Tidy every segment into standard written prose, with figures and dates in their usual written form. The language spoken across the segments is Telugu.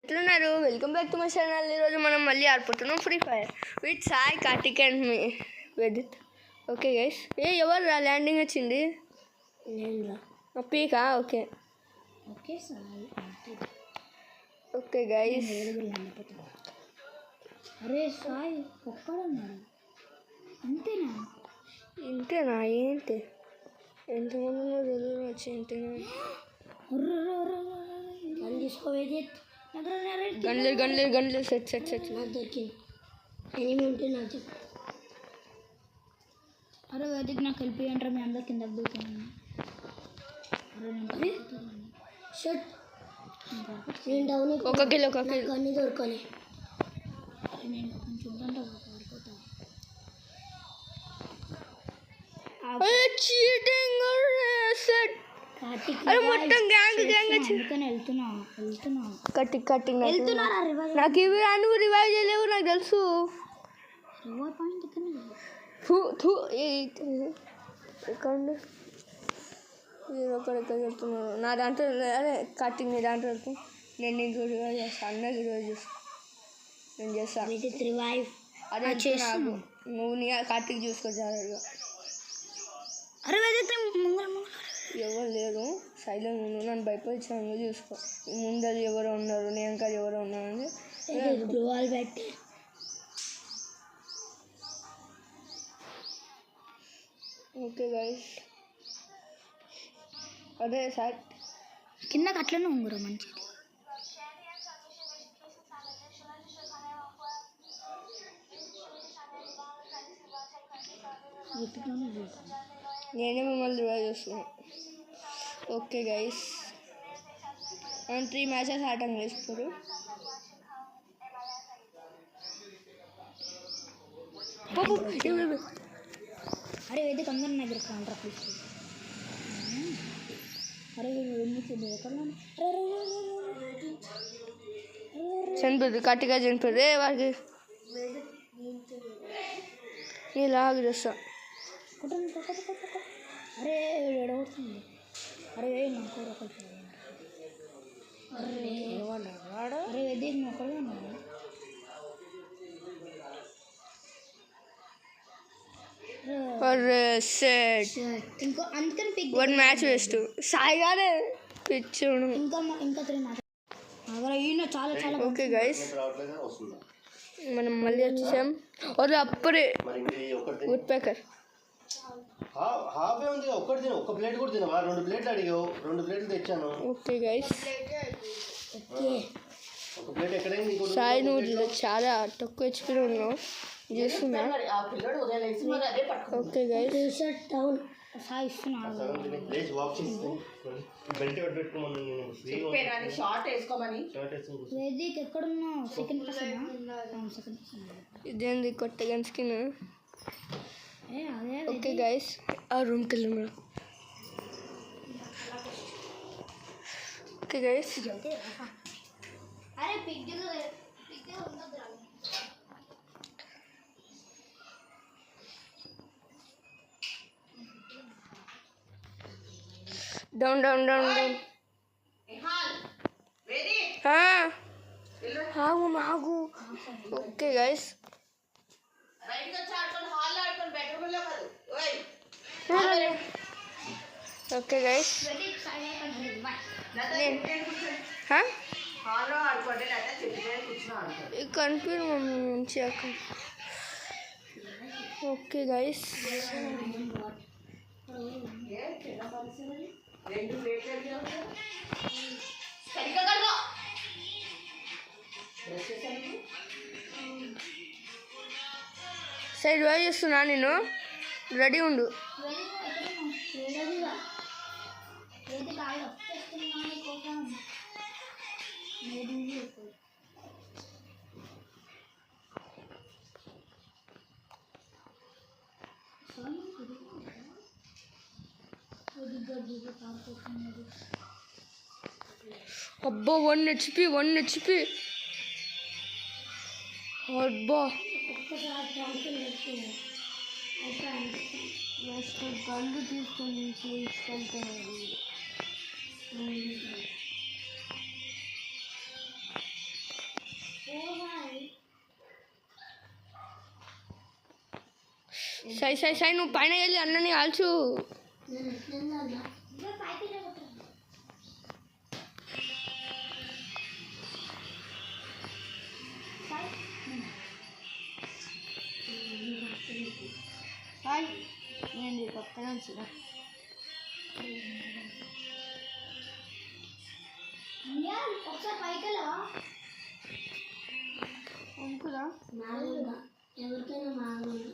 ఎట్లున్నారు? Welcome back to my channel. ఈరోజు మనం మళ్ళీ ఆడిపోతున్నాం free fire with Sai, Karthik and me Vedith. Okay guys, ఎవరు రా ల్యాండింగ్ వచ్చింది? పీకా. Okay okay guys. అరే సాయి ఒక్కడున్నాడు, అంతేనా? ఇంతేనా? ఏంటి ఎంతమంది తెలియదు వచ్చి ఇంతేనా? గన్లు సెట్ దొరికింది. ఎనిమిది ఉంటే నాకు చెప్పు. అరే వేదిక్ నాకు హెల్ప్ చేయంటారా? మీ అందరు కింద దూకున్నాను. నేను డౌన్ ఒక కిలో అన్నీ దొరకాలి. నేను చూద్దాంట పడిపోతా. మొత్తం కట్టింగ్ నాకు ఇవి నువ్వు రివైవ్ చేయలేవు, నాకు తెలుసు. ఎక్కడ చెప్తున్నాను నా దాంట్లో. అదే కట్టింగ్ నీ దాంట్లో నేను నీకు రివైవ్ చేస్తాను. అన్నకి రివైవ్ చేస్తాను, నేను చేస్తాను. అదే చేస్తాను. నువ్వు నీ కార్తీక్ చూసుకో జాగ్రత్తగా. ఎవరు లేరు, సైలెంట్ ఉండు. నన్ను భయపరిచాను, చూసుకో. ముందరు ఎవరో ఉన్నారు, నీ వెనకాల ఎవరో ఉన్నారని పెట్టి. ఓకే గైస్, అదే సార్ కిందకి అట్లనే ఉంగురు మంచిది. నేనే మిమ్మల్ని రివైవ్ చేస్తున్నాను. ఓకే గైస్, మనం 3 మ్యాచెస్ ఆటం వేసుకోరు. అరే వేదిక అందరూ నా దగ్గర కాంట్రాక్ట్ తీసుకో. అరే చనిపోయింది, కట్టిగా చనిపోయింది. వాడికి నీలాగా చేస్తా. అరే ఎడవుతుంది. అరే నాకు అరే వేదిక మొక్కడే ఉన్నాడు. ఇంకో అందుకని 1 మ్యాచ్ వేస్ట్. సాయిగానే పిచ్చుడు. ఇంకా 3 మ్యాచ్ చాలా చాలా. ఓకే గైస్, మనం మళ్ళీ వచ్చేసాం. అప్పుడే వుడ్ పేకర్ ఒక ప్లేట్ కూడా తినవా? 2 ప్లేట్లు అడిగావు, 2 ప్లేట్లు తెచ్చాను. ఓకే గైస్, ఒక ప్లేట్ ఎక్కడైంది? సాయి నువ్వు చాలా తక్కువ హెచ్పీలో ఉన్నావు చేస్తున్నా. ఓకే గైస్, సాయి ఇస్తున్నాడు. వేదిక్ ఎక్కడున్నావు? Second person. ఇదేంది కొత్త గన్ స్కిన్? అదే ఓకే గైస్, ఆ రూమ్కి వెళ్ళి. ఓకే గైస్, అరే డౌన్. ఆగు. ఓకే గైస్, ఓకే గైస్, కనిపించు మమ్మీ నుంచి అక్కడ. ఓకే గైస్, సైడ్ వై చేస్తున్నా, నేను రెడీ ఉండు. అబ్బా 1 HP. అబ్బా కళ్ళు తీసుకొని తీసుకెళ్తాను. సై సై సై నువ్వు పైన వెళ్ళి అన్నని కాల్చు. నేను కొత్తగా వచ్చిన ఒకసారి పైకి వెళ్ళవా అనుకురా ఎవరికైనా మాగుండు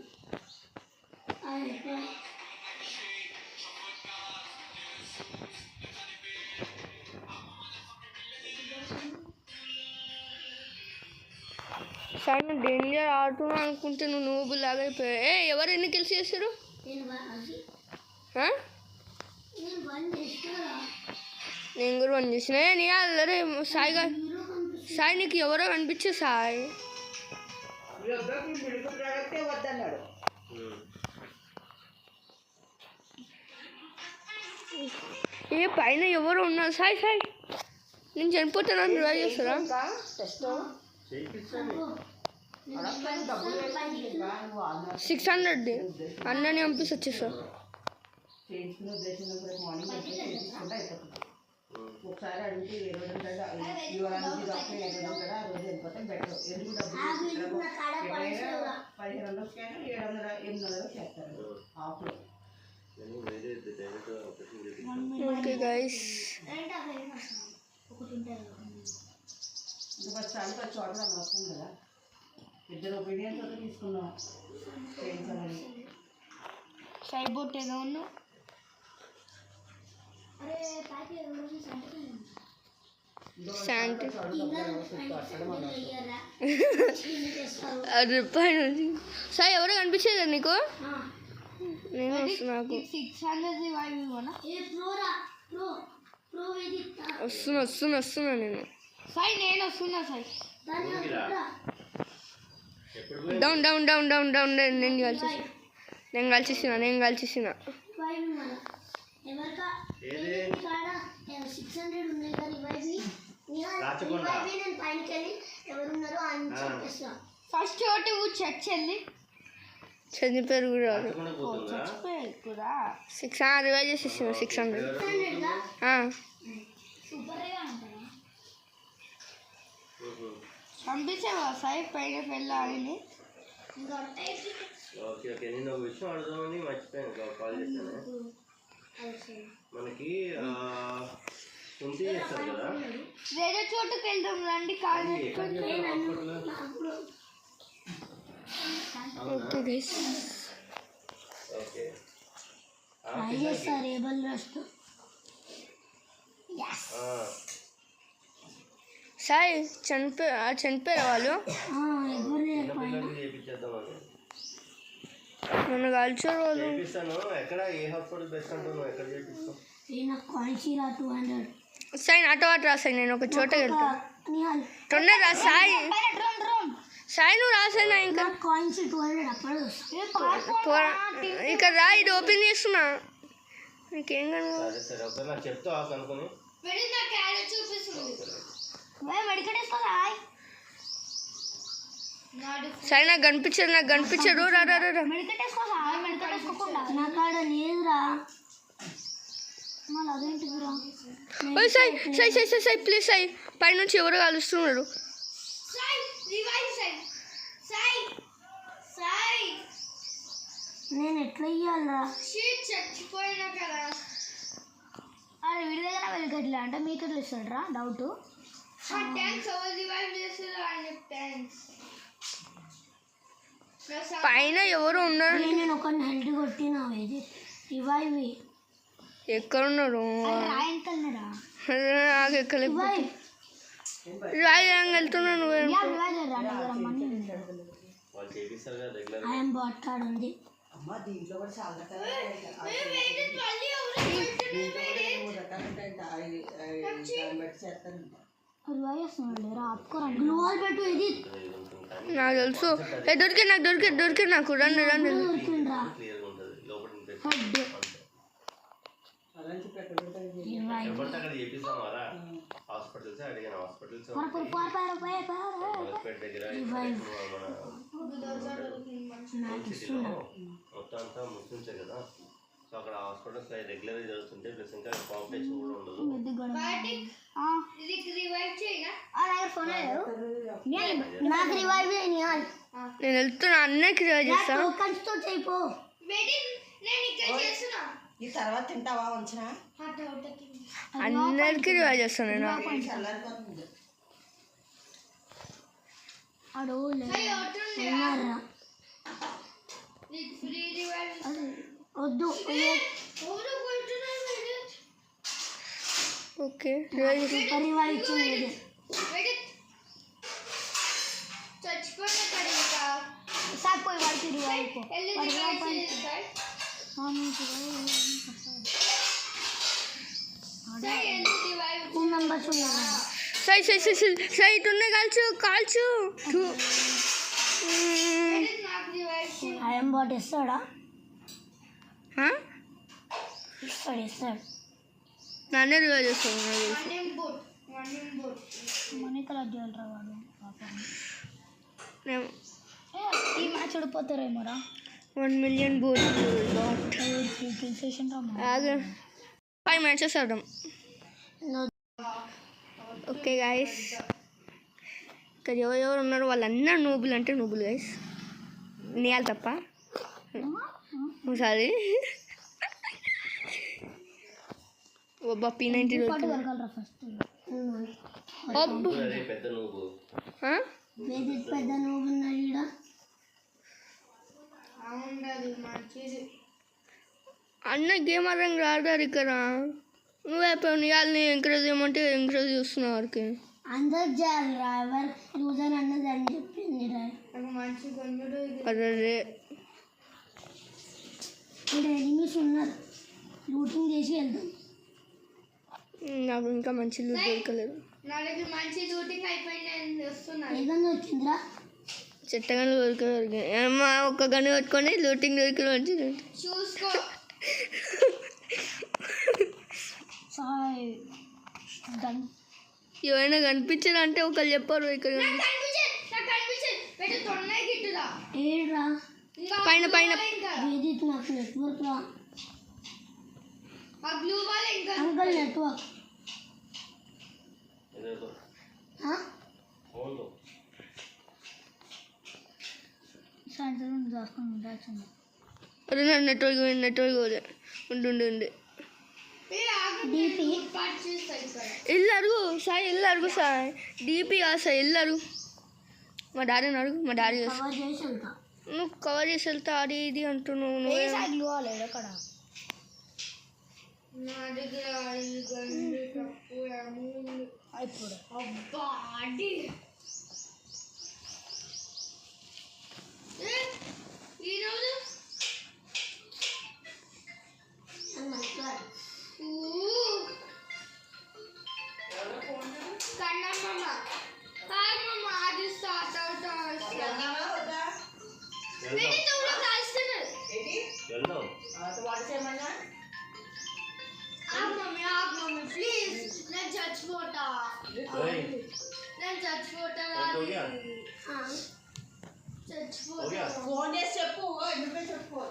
సార్ నువ్వు డేంజర్ ఆడుతున్నావు అనుకుంటే నువ్వు నువ్వు లాగా అయిపోయావు. ఎవరు ఎన్ని కిల్స్ చేస్తారు? నేను కూడా వన్ చేసిన. నీ అల్లరే సాయిగా సాయి నీకు ఎవరో కనిపించే సాయి. పైన ఎవరు ఉన్నారు? సాయి సాయి నేను చనిపోతాను డ్రైవ్ చేస్తారా? 600 అన్నని పంపిస్తే వచ్చేస్తా. ఒకసారి అడిగితే 1500 చేస్తారు ఆఫ్లో. ఓకే గైస్ ఫస్ట్ అంతా చోట్ల వస్తుంది కదా, ఇద్దరు ఒపీనియన్స్ అయితే తీసుకున్నాం. సైబోట్ ఏదో ఉన్నావు. శాంతి రూపాయలు సార్ ఎవరో కనిపించేదా నీకు? నేను వస్తున్నా. నాకు వస్తున్నా నేను. సాయి నేను వస్తున్నా. Sai down down down down down నేను కలిసేసిన. ఫస్ట్ ఒకటి చెక్ చెల్లి చనిపోయారు కూడా 600 రివైజ్ చేసేసిన. 600 పంపించేవా సాయి పైన వెళ్ళాలని? ఓకే ఓకే నేను ఒక విషయం అడుగుదామని మర్చిపోయాను, కాల్ చేశాను. మనకి కుంతి చేస్తారు కదా, వేరే చోటుకి వెళ్దాం రండి. Call okay guys okay Sai చనిపోయారు వాళ్ళు. నన్ను కాల్చారు వాళ్ళు. ఎక్కడ ఏ హాస్పిటల్ బెస్ట్ అంటున్నావు? ఎక్కడ చేపిస్తావు? సాయి నాతో పాటు రా సాయి, నేను ఒక చోట వెళ్తాను. తొందర రా సాయి. సాయి నువ్వు రాసాయి నా ఇంకా ఇక్కడ రా, ఇది ఓపెన్ చేస్తున్నా. నీకేం కనుక చెప్తా కనుకొని సరే నాకు కనిపించదు. రా రా రా సాయి సాయి సాయి సాయి సాయి ప్లీజ్ సాయి, పైనుంచి ఎవరు కలుస్తున్నారు? నేను ఎట్లా ఇయ్యాలరా? చచ్చిపోయినా కదా. అరే వీడి దగ్గర వెళ్ళగట్లే అంటే మీకు ఎట్లా ఇస్తాడరా? డౌట్. పైన ఎవరు ఉన్నారు? నేను ఒక హెల్త్ కొట్టినా. ఇది రివైవ్ ఎక్కడున్నారు? రాయంకల్నరా నాకు ఎక్కలేదు. రాయని వెళ్తున్నాను. ఐఎమ్ బాట్ ఉంది. దీంట్లో కూడా చాలా నాకు తెలుసు. దొరికి నాకు రండి మొత్తం మొత్తం అంతా ముస్లిమ్సే కదా, సో అక్కడ హాస్పిటల్స్ రెగ్యులర్గా జరుగుతుంటే ప్లస్ ఇంకా కాంపిటీషన్ కూడా ఉండదు. నాకు రివైవ్ చేయాలి. నేను వెళ్తున్నా, అన్నకి రివైవ్ చేస్తా. ఈ తర్వాత తింటావా ఉంచిన అందరికి రివైవ్ చేస్తాను నేను. వద్దు ఓకే రివైవ్ చేస్తా. రివైవ్ ఇచ్చింది. సార్ పోయి వాడికి రివైవ్ మెంబర్స్ ఉన్నారు. సై సై సై సై సై ఇటున్నాయి, కాల్చు. ఐఎం బాట్ ఇస్తాడా? ఇస్తాడు. నన్నే రివైవ్ చేస్తాను. మనీ కలెక్ట్ చేయాలరా వాడు. ఈ మ్యాచ్ ఓడిపోతారేమోరా. 1 million board. 5 మ్యాచెస్ ఆడదాం. ఓకే గైస్, ఇక్కడ ఎవరెవరు ఉన్నారు వాళ్ళందరూ నోబుల్ అంటే నోబుల్ గైస్, నియాల్ తప్ప. ఒకసారి ఒబ్బా P90 పెద్ద నువ్వు పెద్ద నోబు ఉన్నాడు. అన్న గేమ్ ఆడడానికి రాడారు ఇక్కడ. నువ్వే నియాల్ని ఎంకరేజ్ చేయమంటే ఎంకరేజ్ చేస్తున్నావు వారికి. అందరు చేయాలిరా, ఎవరు లూజర్ అన్నది అని చెప్పింది రా. అదే ఇక్కడ ఎనిమిస్ ఉన్నారు, లూటింగ్ చేసి వెళ్తాం. నాకు ఇంకా మంచి లూట్ దొరకలేదు. ఏదన్నా వచ్చిందిరా, చెట్టగానే దొరికే అమ్మా, ఒక్క గన్ను పట్టుకొని లూటింగ్ దొరికిన మంచిది. చూసుకో ఎవరైనా కనిపించారు అంటే ఒకళ్ళు చెప్పారు ఇక్కడ పైన పైన నెట్వర్క్ రా అంకల్ నెట్వర్క్ సాయంత్రం దాచుకుంది. అరే నా నెట్వర్క్ ఉండు ఇల్లు అడుగు సాయి, ఇల్లు అడుగు సాయి. డీపీ కాదు సాయి, ఇల్లు అడుగు. మా డాడీని అడుగు, మా డాడీ నువ్వు కవర్ చేసి వెళ్తా అది ఇది అంటున్నావు. ఫోన్ చేసి చెప్పు, నువ్వే చెప్పు.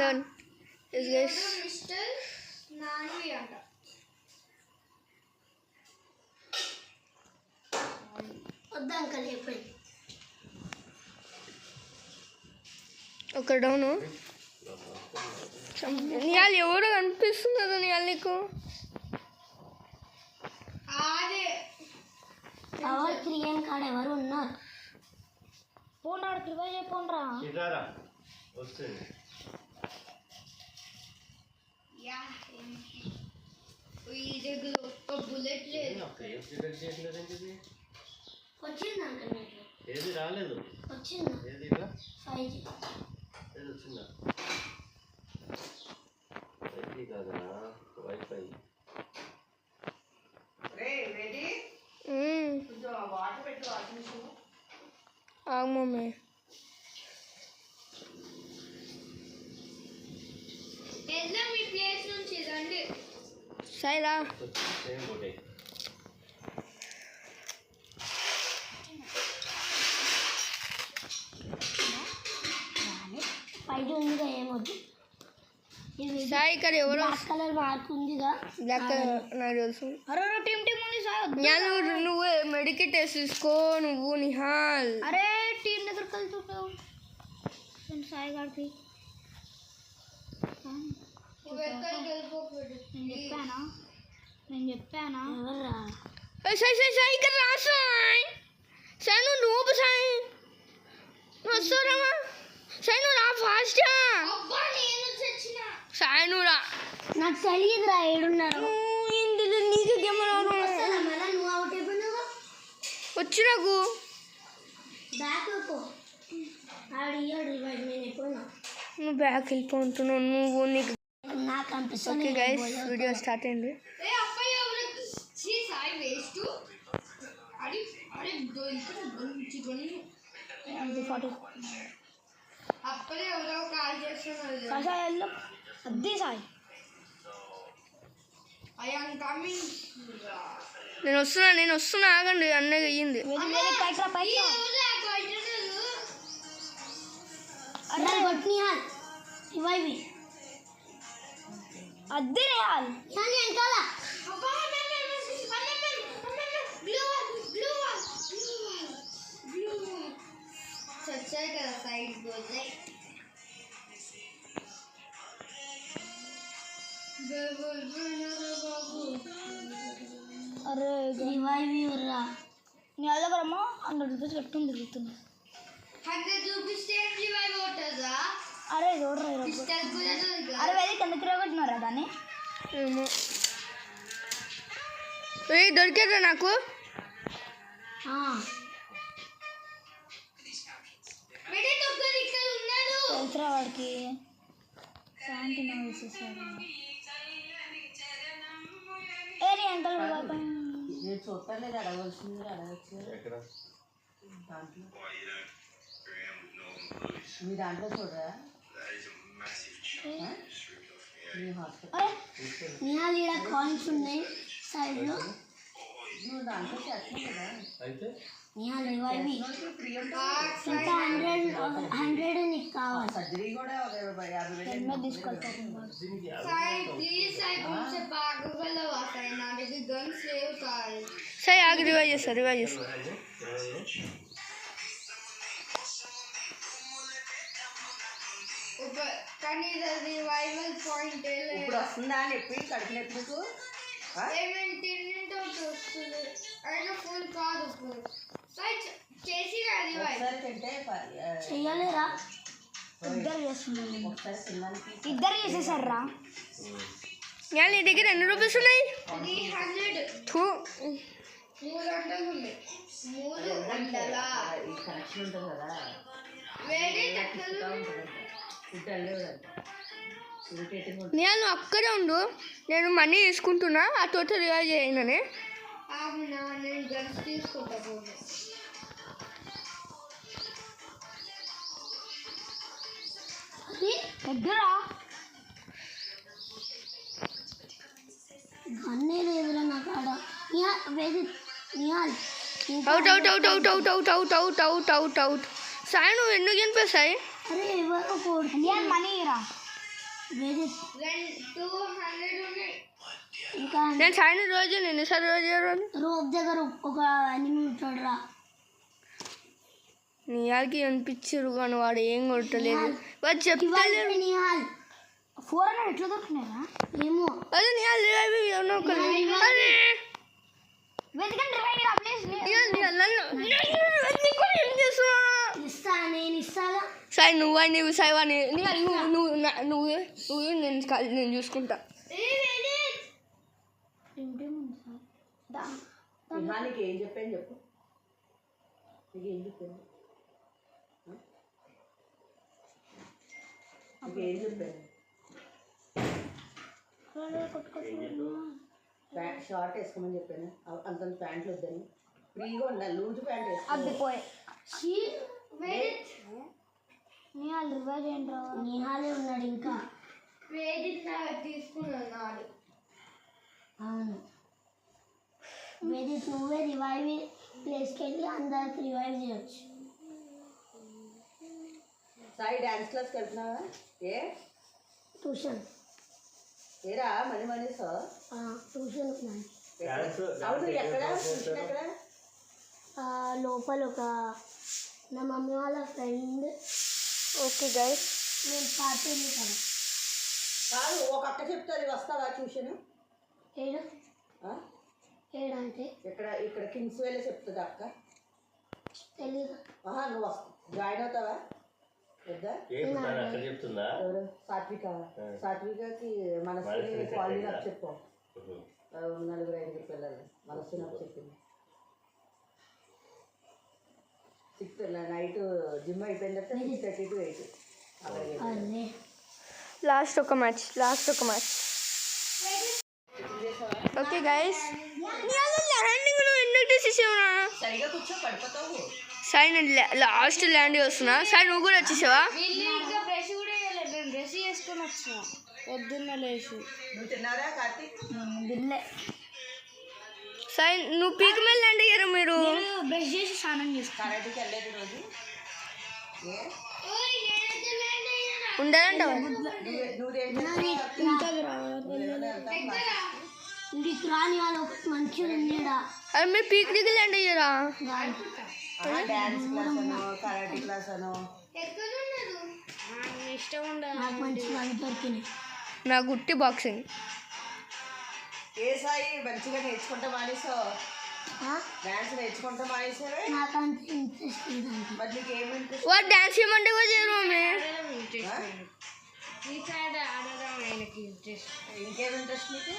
డౌన్. ఒక డౌను. నియాలు ఎవరు కనిపిస్తున్నారు నియాలు నీకు? పవర్ 3 కాడ ఎవరు ఉన్నారు? ఫోన్ ఆడ రివైవ్ అయిపోండ్రా. వస్తుంది బుల్లెట్ లేదు. వచ్చింది అంకల్, ఏది రాలేదు. వచ్చింది ఏది 5G ఏది వచ్చిందా? వైఫై కాదా, వైఫై. ఆగు మమ్మీ. సాయిరా సేమ్ కొట్టే ఫైట్ ఉందిగా ఏమొద్దు. సాయి ఇక్కడ ఎవరో బ్లాక్ కలర్ మార్క్ ఉందిగా. బ్లాక్ కలర్ నాకు తెలుసు. అరే టీమ్ ఉంది సాయి వద్దు. నేను నువ్వు మెడికేట్ వేసుకో నువ్వు నిహాల్. అరే టీం దగ్గరికి వెళ్తున్నావు సాయి గారికి. నేను చెప్పానా సాయి సాయి సాయి ఇక్కడ రా సాయి. సాయి నువ్వు సాయి నువ్వు వస్తావురామా. సాయి నువ్వు రా ఫాస్ట్. సాయి నువ్వు రా. నాకు తెలియదురా ఏడున్నారు. నీకు గేమ్ నువ్వు అవుట్ అయిపోయినావు. వచ్చి నాకు బ్యాక్ అయిపో. ఆడియాడు నేను ఎప్పుడున్నా నువ్వు బ్యాక్ వెళ్ళిపోతున్నావు. నువ్వు నీకు నాకు అనిపిస్తుంది. ఓకే గైస్ వీడియో స్టార్ట్ అయింది. అద్దీ సాయి నేను వస్తున్నా ఆగండి. అన్నయ్య అయ్యింది. అద్దీ రేయాలి వెనకాల. అరే రివైవ్ రా. నీ దగ్గరమ్మా 100 రూపీస్ పెట్టుకుని తిరుగుతున్నా. అరే చూడరా. అరే వేరే కిందకి రాబట్టినారా దాన్ని. దొరికేదా నాకు. తెలుసురా వాడికి. శాంతి వేసేసారు. ఏరి ఎంత నేను చూడలేదు అడగవలసింది అడగచ్చు. దాంట్లో మీ దాంట్లో చూడరా. నిహాల్ ఈడ కాయిన్స్ ఉన్నాయి సైడ్లో. నువ్వు దాంట్లో చేస్తావు కదా. అయితే నిహాల్ రివైవ్ ఇంకా 100 నీకు కావాలి. సర్జరీ కూడా ఒక 50,000 హెల్మెట్ తీసుకొస్తాను. సాయి ఆగి రివైవ్ చేస్తా. ఇప్పుడు వస్తుందా నొప్పి కడుపు నొప్పికు. చెయ్యలేరా. ఇద్దరు చేస్తున్నారు. ఒకసారి తిన్నానికి ఇద్దరు చేసేసారా. నీ దగ్గర ఎన్ని రూపీస్ ఉన్నాయి. ఈ కనెక్షన్ ఉంటుంది కదా. నేను అక్కడే ఉండు. నేను మనీ తీసుకుంటున్నా. ఆ టోటల్ రివైవ్ చేయననే. దగ్గరా అన్నీ లేదురా నా కాడ. నిహాల్ అవుట్. సాయి నువ్వు ఎందుకు చనిపోయి సాయి. అరే ఎవరో నిహాల్ మనీ రా. ఇంకా నేను సాయిని రోజు ఎన్నిసార్లు రోప్ దగ్గర ఒక ఎనిమిది ఉంటాడురా. నిహాల్కి అనిపించారు కానీ వాడు ఏం కొట్టలేదు. వాడు చెప్తలేడు. నిహాల్ 400 ఎట్లా దొరికినారా ఏమో. అదే నిహాల్ రివైవ్ నేను ఇస్తాగా. సాయి నువ్వు సాయి వాడిని నువ్వు నేను చూసుకుంటా. నీకు ఏం చెప్పాను చెప్పు. నీకేం చెప్పాను షార్ట్ వేసుకోమని చెప్పాను. అంత ప్యాంట్లు వద్దని. ఫ్రీగా ఉండాలి. లూజ్ ప్యాంట్ వేసుకో. నిహాలే ఉన్నాడు ఇంకా. తీసుకున్నాడు. అవును వేదిక్ నువ్వే రివైవ్ ప్లేస్కి వెళ్ళి అందరికి రివైవ్ చేయొచ్చు. సాయి డ్యాన్స్ క్లాస్కి వెళ్తున్నావా? ఏ ట్యూషన్ ఏరా మనీ సార్ ట్యూషన్ ఉన్నాయి. అవును ఎక్కడ ట్యూషన్ ఎక్కడ? లోపల ఒక నా మమ్మీ వాళ్ళ ఫ్రెండ్ ఓకే గైస్, నేను పార్టీ కదా. కాదు ఒక అక్క చెప్తుంది, వస్తావా ట్యూషన్? ఏడు ఏడంటే ఇక్కడ కింగ్స్ వేలే చెప్తుంది అక్క. తెలీదు. నువ్వు జాయిన్ అవుతావా? వద్దా? అక్కడ చెప్తుందా? ఎవరు? సాత్వికకి మనసుని కాల్ నాకు చెప్పు. 4-5 పిల్లలు మనసు నాకు చెప్పింది. 6 నైట్ జిమ్ అయిపోయిన తర్వాత 6:30 to 8 అలాగే. లాస్ట్ ఒక మ్యాచ్. ఓకే గైస్, ల్యాండింగ్ నువ్వు ఎందుకు తీసేసావునా? సరిగా కూర్చో, పడిపోతావు. సాయి నేను లాస్ట్ ల్యాండ్ వస్తున్నా. సాయి నువ్వు కూడా వచ్చేసావా? ఇంకా బ్రష్ కూడా వేయలేదు, నేను బ్రష్ చేసుకొని వచ్చిన పొద్దున్న లేచి. నువ్వు తిన్నారా కార్తీక్? బిల్లే సాయి నువ్వు పీక్ మీద ల్యాండ్ అయ్యారు మీరు. బ్రష్ చేసి స్నానం చేసుకున్నాను. కరాటికి వెళ్ళలేదు రోజు. ఉండాలంట ఇంటికి రాని వాళ్ళు ఒకటి మంచిగా ఉండేడా. అది మీరు పీక్ దిగి ల్యాండ్ అయ్యారా? డాన్స్ క్లాస్ అనో కరాటే క్లాస్ అనో ఇష్టం ఉండదు నాకు మంచిగా దొరికినాయి. నా గుట్టి బాక్సింగ్. ఏ సాయి మంచిగా నేర్చుకుంటా మానేసావు? డాన్స్ నేర్చుకుంటా మానేసావే? నాకు అంత ఇంట్రెస్ట్ లేదండి. మరి నీకు ఏమి ఇంట్రెస్ట్? వాడు డాన్స్ చేయమంటే కూడా చేయరు మమ్మీ. ఇంకేమి ఇంట్రెస్ట్ నీకు?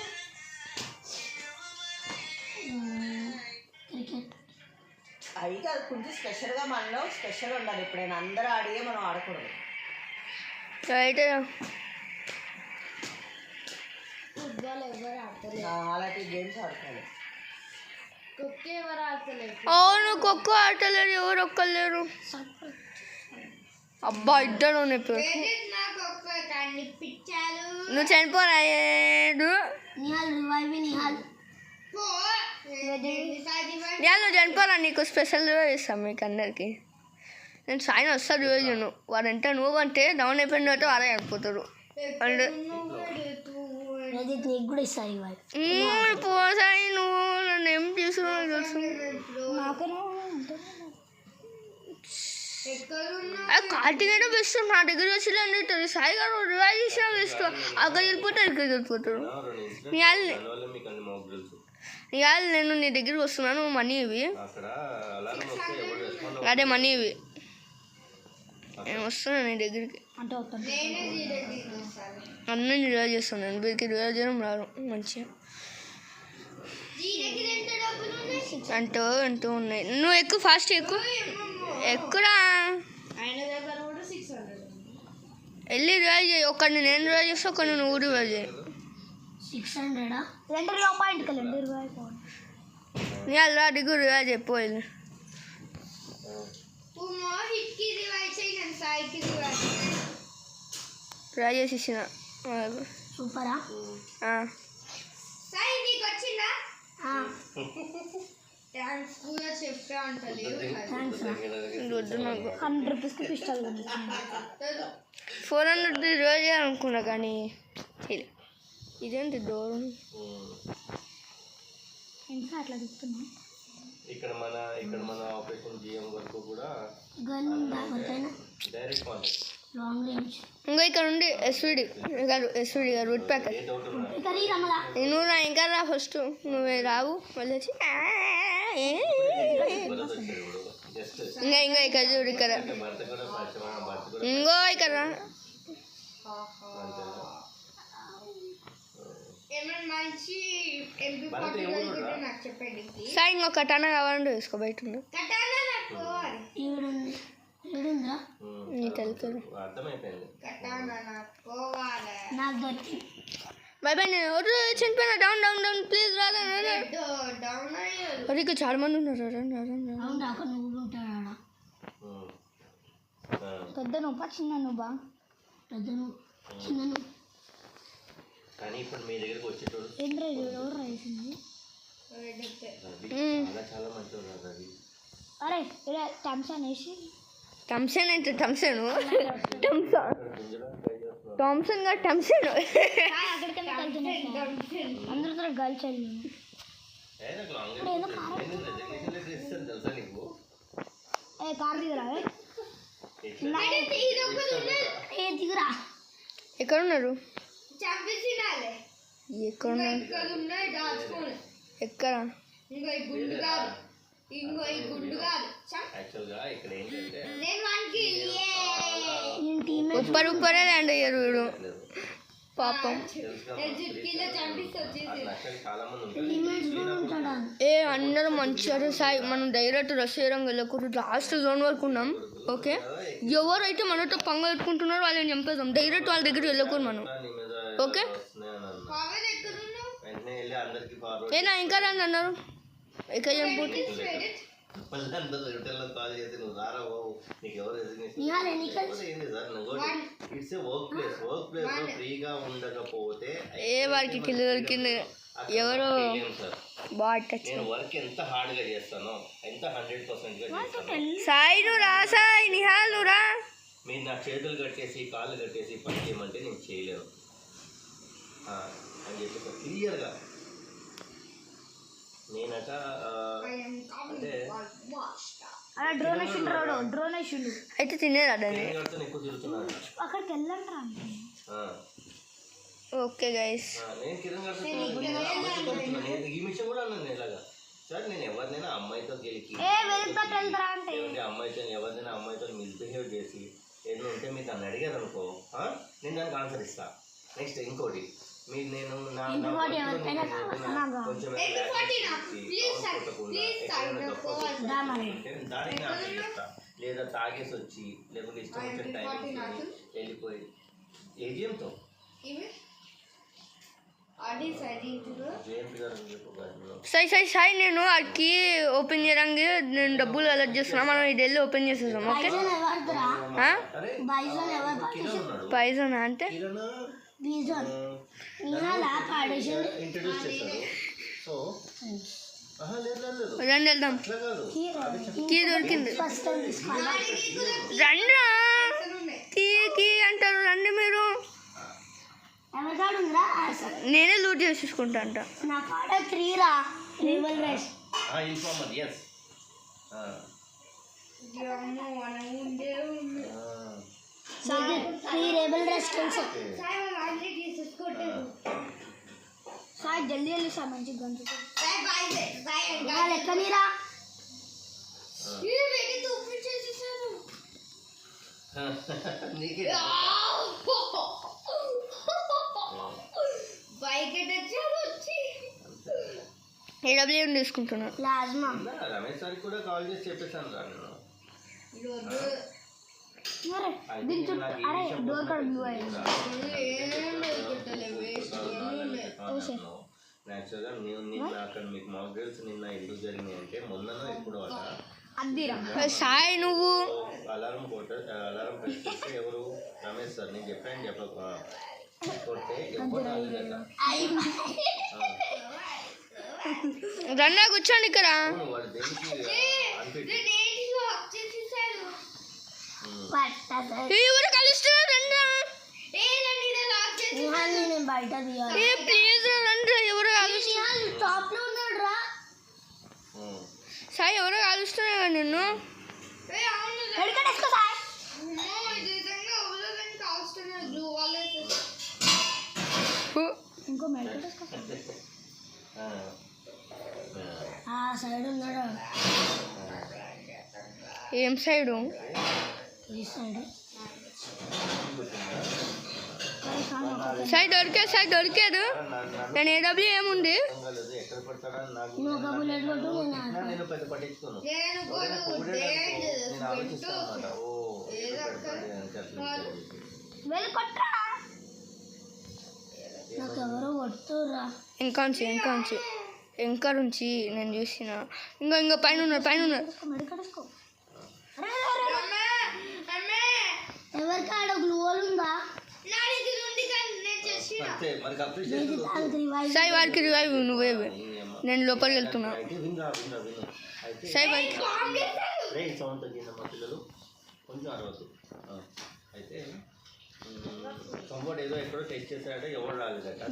క్రికెట్ అవి కాదు, కొంచెం స్పెషల్గా మనలో స్పెషల్ ఉండాలి. ఎప్పుడైనా అందరూ ఆడియే మనం ఆడకూడదు. రైట్. ఫుట్బాల్ ఎవరు ఆడతలేదు, అలాంటి గేమ్స్ ఆడుకోవాలి. ఖోఖో ఎవరు ఆడతలేదు. అవును, ఖోఖో ఆడతలేరు ఎవరు ఒక్కలేరు. అబ్బా ఇద్దరు నువ్వు చనిపోరా. నిహాల్ రివైవ్ నిహాల్ నువ్వు చనిపోరా, నీకు స్పెషల్ రివైవ్ ఇస్తాను మీకు అందరికి. నేను సాయిన వస్తాను రివైవ్ చేయను. వాడంటే నువ్వు అంటే డౌన్ అయిపోయిన తర్వాత వారే చనిపోతారు. అండ్ నీకు కూడా ఇస్తాను రివైవ్. పోసాయి నువ్వు నన్ను ఏం తీసుకున్నావు తెలుసు. కార్తీక్ బెస్ట్ నా దగ్గర వచ్చి సాయి గారు రివైవ్ చేసిన బెస్ట్. అక్కడ వెళ్ళిపోతారు, ఇక్కడ వెళ్ళిపోతారు. ఇవాళ నేను నీ దగ్గరికి వస్తున్నాను, మనీ ఇవి. అదే మనీ ఇవి, నేను వస్తున్నాను నీ దగ్గరికి. అన్నీ రివైవ్ చేస్తున్నాను, వీరికి రివైవ్ చేయడం రాదు మంచిగా. అంటూ ఉన్నాయి. నువ్వు ఎక్కువ ఫాస్ట్ ఎక్కురా వెళ్ళి రివైవ్ చేయి. ఒకరిని నేను రివైవ్ చేస్తా, ఒకరిని నువ్వు రివైవ్ చేయి. 600 2 పాయింట్ కలండి రివైవ్ నీ అలా అడిగు రివైవ్ చెప్పు. వెళ్ళి ట్రై చేసి ఇచ్చిన. సూపరా వద్దు నాకు. 100 రూపీస్కి పిస్టల్ 400 రివైవ్ చేయాలనుకున్నా కానీ ఇదేంటి డోర్ ఇంకా అట్లా చెప్తున్నా. ఇక్కడ మన ఆపరేషన్ జిఎం వరకు కూడా gun direct contact long range. ఇంకా ఇక్కడ ఉండి ఎస్విడి గారు వుడ్ ప్యాకర్. నువ్వు నా ఇంకా రా ఫస్ట్, నువ్వే రావు మళ్ళీ వచ్చి ఇంకా ఇక్కడ చూడు. ఇక్కడ ఇంకో ఇక్కడ సాయి ఇంకో కటానా కావాలంటే వేసుకో, బయట ఉంది. Bye bye. నేను ఎవరు చనిపోయినా డౌన్ డౌన్ డౌన్ ప్లీజ్ రాదా. ఇక్కడ చాలా మంది ఉన్నారు. పెద్ద నొప్ప చిన్న నొప్ప? పెద్ద చిన్న కానీ ఇప్పుడు మీ దగ్గరికి వచ్చేటోడు ఏంద్రా ఇది ఎవరు రాసింది? రవి చాలా మంచిగా రవి. అరే ఇలా థమ్సన్ వేసి థమ్సన్ అంటే థమ్సన్ థామ్సన్ గా థమ్సన్ అక్కడికైనా కలిసి అందరితో గర్ల్స్ వెళ్ళాము. తెలుసా నీకు కార్ దిగురా దిగురా. ఎక్కడ ఉన్నారు? ఎక్కడ యాక్చువల్గా ఇక్కడ ఏంటంటే ఉప్పర్ ఉప్పరే ల్యాండ్ అయ్యారు వీడు పాపం. చాలా మంది ఏ అందరూ మంచిగా సాయి మనం డైరెక్ట్ రసేరం వెళ్ళకూడదు. లాస్ట్ జోన్ వరకు ఉన్నాం. ఓకే, ఎవరైతే మనతో పంగ పెట్టుకుంటున్నారో వాళ్ళని చంపేద్దాం. డైరెక్ట్ వాళ్ళ దగ్గర వెళ్ళకూడదు మనం. ఓకే, వెంటనే వెళ్ళి అందరికి ఏనా ఇంకా రండి అన్నారు. ఇక్కడ చంపుతుంది కాల్ చేసి నువ్వు రారా బాబు నీకు ఎవరు ఏంటి సార్ ఇట్స్ వర్క్ ప్లేస్ ఫ్రీగా ఉండకపోతే ఏ వారికి కింద దొరికింది ఎవరో బాగా నేను వర్క్ ఎంత హార్డ్గా చేస్తానో ఎంత 100%గా చేస్తాను. సాయి నువ్వు రా, సాయి నిహాల్ నువ్వు రా. మీరు నా చేతులు కట్టేసి కాళ్ళు కట్టేసి పని చేయమంటే నేను చేయలేను అని చెప్పి క్లియర్గా నేనట అంటే డ్రోనేషన్ అయితే తినేరా దాన్ని. ఎక్కువ తిరుగుతున్నాను. అక్కడికి వెళ్ళండి. ఓకే గైస్, నేను కిరణ్ గారితో ఈ విషయం కూడా అన్నాను ఇలాగా. సార్ నేను ఎవరినైనా అమ్మాయితో గెలికి అమ్మాయితో ఎవరినైనా అమ్మాయితో మిస్బిహేవ్ చేసి ఏదో ఉంటే మీరు తను అడిగారు అనుకో నేను దానికి ఆన్సర్ ఇస్తా. నెక్స్ట్ ఇంకోటి మీరు నేను కొంచెం దానికి ఆన్సర్ ఇస్తా. లేదా తాగేసి వచ్చి లేకుంటే ఇష్టం వచ్చిన టైం వెళ్ళిపోయి ఏజిఎంతో సాయి సాయి సాయి నేను అక్కడికి ఓపెన్ చేయడానికి నేను డబ్బులు అలర్ట్ చేస్తున్నా. మనం ఇది వెళ్ళి ఓపెన్ చేసేద్దాం. ఓకే, పైజన్ అంటే ఇంట్రడ్యూస్ చేశారు. సో రండి వెళ్దాం. కీ దొరికింది. రండి కీ కీ అంటారు. రండి మీరు. నేనే లూట్ చేసేసుకుంటా అంట. నా కాడ 3 రా లేవల్ రేస్ ఇన్ఫార్మర్ ఎస్ రేబల్ రెస్టెన్స్ సార్ జల్దీ వెళ్ళి సార్ మంచి గంజు ఎక్కనిరా నీకే ఏడబ్ల్యూఎం తీసుకుంటున్నా. ప్లాజ్మా రమేష్ సార్కి కూడా కాల్ చేసి చెప్పేసాను రా నేను. డోర్ కాడ బ్లూ యాక్చువల్గా నిన్న అక్కడ మీకు మాక్ డ్రిల్స్ నిన్న ఎందుకు జరిగినాయి అంటే మొన్ననో ఎప్పుడు సాయి నువ్వు అలారం ప్రెస్ చేస్తే ఎవరు రమేష్ సార్ నేను చెప్పాను చెప్పక కొడితే ఎవరు రాలేదట. రన్నా కూర్చోండి ఇక్కడ. వాడు దేనికి ఎవరు కలుస్తున్నారు? రన్నా బయట ప్లీజ్ రండి. ఎవరు టాప్ లో ఉన్నాడు రా సాయి ఎవరో కాలుస్తున్నా నిన్ను. ఇంకో సైడ్ ఉన్నాడు. ఏం సైడు? ఈ సైడ్ సాయి దొరికాడు, సాయి దొరికాడు. నేను ఏడబ్ల్యూ ఏముంది ఎక్కడ పడతాడని నాకు నేను పెద్ద పట్టించుకోను. నేను ఆలోచిస్తాను అన్నమాట. నాకు ఎవరో కొట్టురా ఇంకా నుంచి నేను చూసిన. ఇంకా పైన ఉన్నారు. ఎవరికి ఆడ గ్లూవల్ ఉందా? అంతే మరి అప్రిషియేషన్ సాయి వాడికి రివైవ్ నువ్వే నేను లోపలికి వెళ్తున్నా అయితే విను అయితే సాయి వాడికి రే సౌండ్ తగ్గిందమ్మా పిల్లలు కొంచెం అరవద్దు అయితే కంఫర్ట్ ఏదో ఎక్కడో టెస్ట్ చేశాడట ఎవరు రాలేదట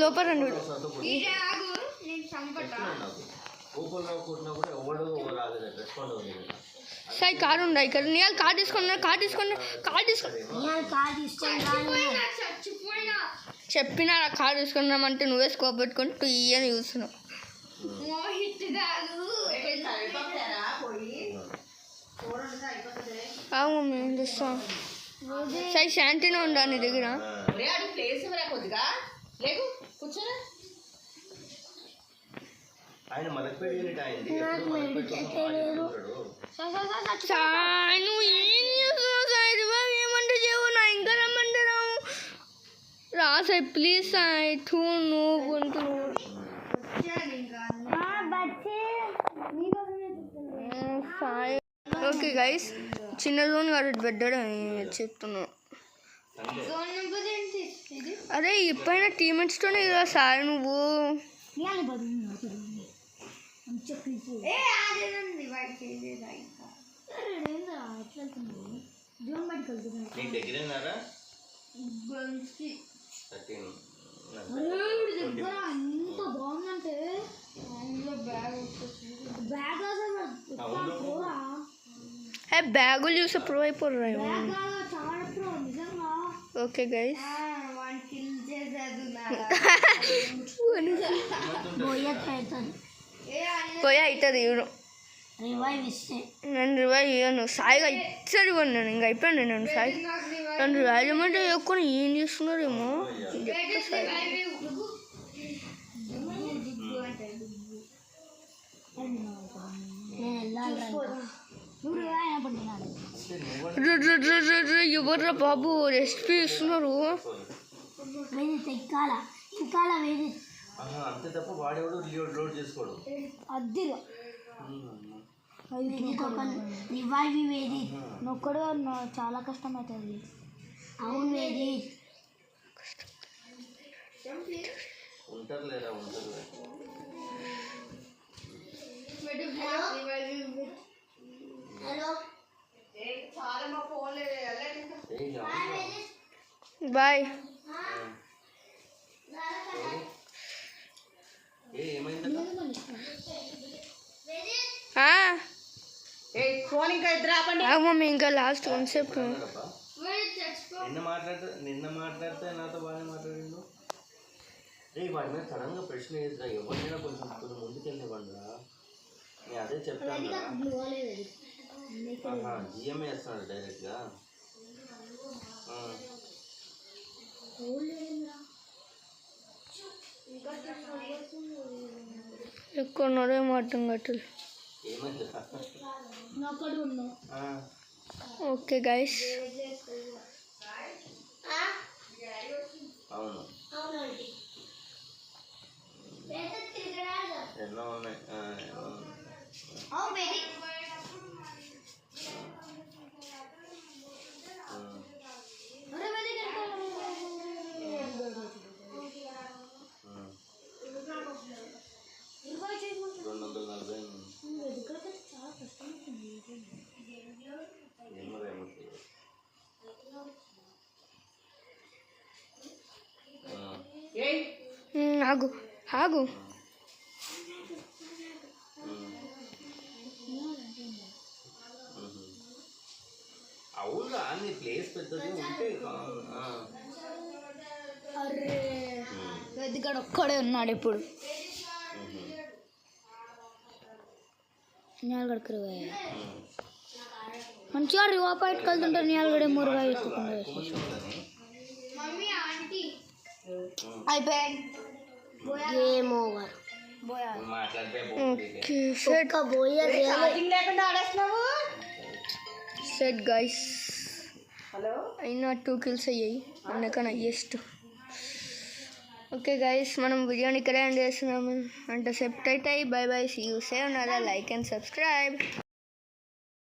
లోపల రండి ఓపెన్లో కొట్టినా కూడా ఎవడు రాలేదట రెస్పాండ్ అవ్వలేదట సాయి కారు ఉందా ఇక్కడ నేను కార్ తీసుకున్నా చెప్పినా కార్ తీసుకున్నామంటే నువ్వే స్కోప్ పెట్టుకొని టూ అని చూస్తున్నావు మమ్మీ ఏం చేస్తావు సాయి శాంతినే ఉందా నీ దగ్గర ఆయన మలక్పేట యూనిట్ అయింది సాయి నువ్వు ఏం చేస్తున్నావు సాయి రివైవ్ ఏమంటే చేయవు నా ఇంకా రమ్మంటే రావు రా సాయి ప్లీజ్ సాయి టూ నువ్వు సాయి ఓకే గైస్ చిన్న జోన్ కాబట్టి బెటర్ చెప్తున్నాను అరే ఇప్పుడైనా టీమేట్స్తోనే కదా సాయి నువ్వు నీకు దగ్గరేనారా 13 బ్యాగులు చూస్తే ప్రో అయిపోరు ఓకే గైస్ పోయా అవుతుంది ఇవ్వను నేను రివైవ్ ఇవ్వను సాయిగా ఇచ్చాడు ఇవ్వను నేను ఇంకా అయిపోయాను నేను సాయి నన్ను రివైవ్ చేయమంటే ఎక్కువ ఏం చేస్తున్నారేమో ఎవర్రా బాబు రెసిపీ ఇస్తున్నారు అంతే తప్ప వాడేవాడు లోడ్ చేసుకోవడం రివైవ్ వేది నొక్కడు చాలా కష్టం అవుతుంది అవును వేది ఉంటారు లేదా ఉంటారు బాయ్ మమ్మీ ఇంకా లాస్ట్ కాన్సెప్ట్ నిన్న మాట్లాడితే నాతో బాగానే మాట్లాడిండు రే వాడి మీద సడన్గా ప్రశ్న వేసిరా ఎవరినైనా కొంచెం ముందుకెళ్ళివ్వండిరా నేను అదే చెప్తాను జిఎంఏ వేస్తున్నాడు డైరెక్ట్గా ఎక్కువ ఉన్నారేమో అర్థం కట్టలు ఓకే గైస్ అవును ఎన్నో ఉన్నాయి ఆగు ఆగు అవునా నీ ప్లేస్ పెద్దది ఉంటే వెతికాడు ఒక్కడే ఉన్నాడు ఇప్పుడు నియాలగడకు మంచిగా రివా పాయింట్కి వెళ్తుంటారు నియాలగడే మురుగా ఎత్తుకుండా అయిపోయాయి గేమ్ ఓవర్ సెట్ గైస్ అయినా 2 kills అయ్యాయి అన్నకన్నా హైయెస్ట్ ఓకే గైస్ మనం వీడియోని ఇక్కడే ఎండ్ చేస్తున్నాము అంటే సెప్ట్ అవుతాయి బై బై సీ యూ సేవ్ నారా లైక్ అండ్ సబ్స్క్రైబ్